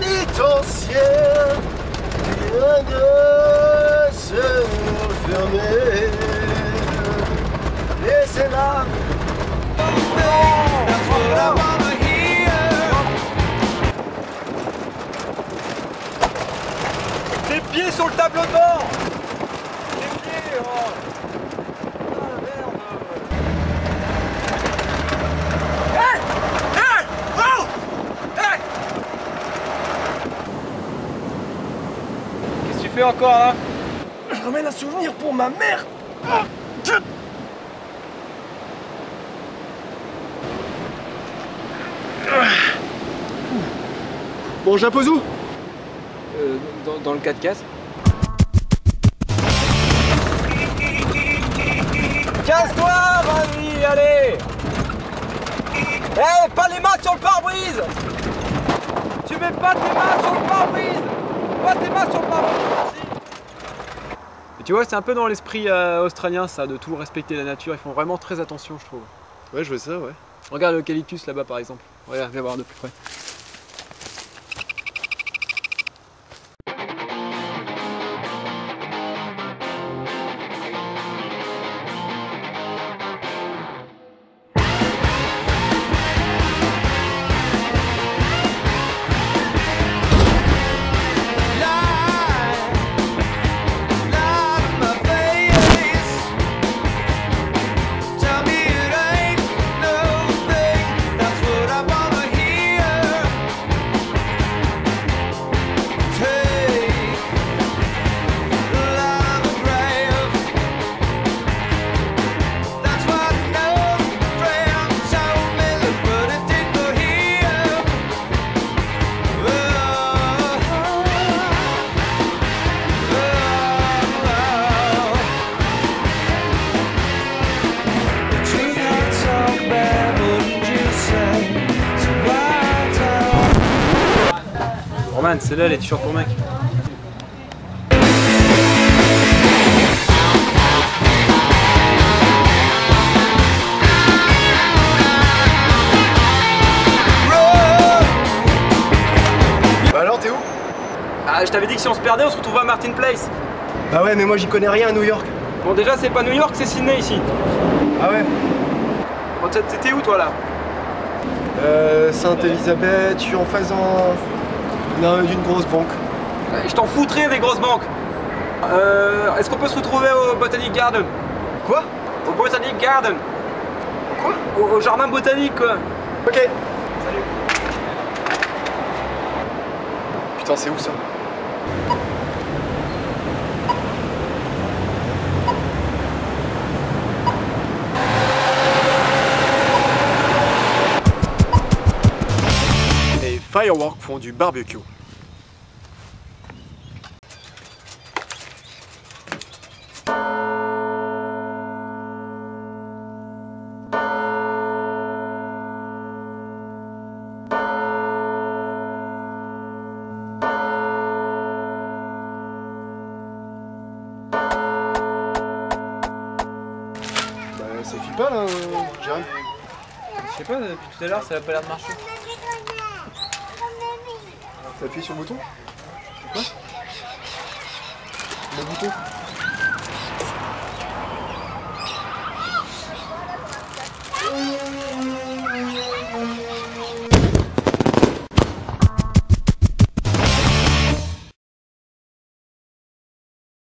pénitentiaire, rien ne se fermer. Et c'est là. Tes pieds sur le tableau de bord. Tes pieds, oh. Ah, merde. Hey! Hey! Oh! Hey! Qu'est-ce que tu fais encore là? Je ramène un souvenir pour ma mère. Bon, j'impose où? Dans le 4 cases. Casse-toi, vas-y, allez! Eh, pas les mains sur le pare-brise! Tu mets pas tes mains sur le pare-brise! Pas tes mains sur le pare-brise, merci! Et tu vois, c'est un peu dans l'esprit australien, ça, de tout respecter la nature. Ils font vraiment très attention, je trouve. Ouais, je vois ça, ouais. Regarde l'eucalyptus là-bas, par exemple. Regarde, viens voir de plus près. Roman, c'est là les t-shirts pour mec. Bah alors, t'es où? Ah, je t'avais dit que si on se perdait, on se retrouvait à Martin Place. Bah ouais, mais moi j'y connais rien à New York. Bon, déjà, c'est pas New York, c'est Sydney ici. Ah ouais? Bon, t'étais où toi là? Sainte-Elisabeth, je suis en face d'une grosse banque. Je t'en foutrais des grosses banques. Est-ce qu'on peut se retrouver au Botanic Garden? Quoi? Au Botanic Garden. Quoi? Au jardin botanique quoi. Ok. Salut. Putain, c'est où ça? Les Fireworks font du barbecue. Ça suffit pas là, Jérôme? Je sais pas, depuis tout à l'heure ça a pas l'air de marcher. T'as appuyé sur le bouton? Quoi? Le bouton?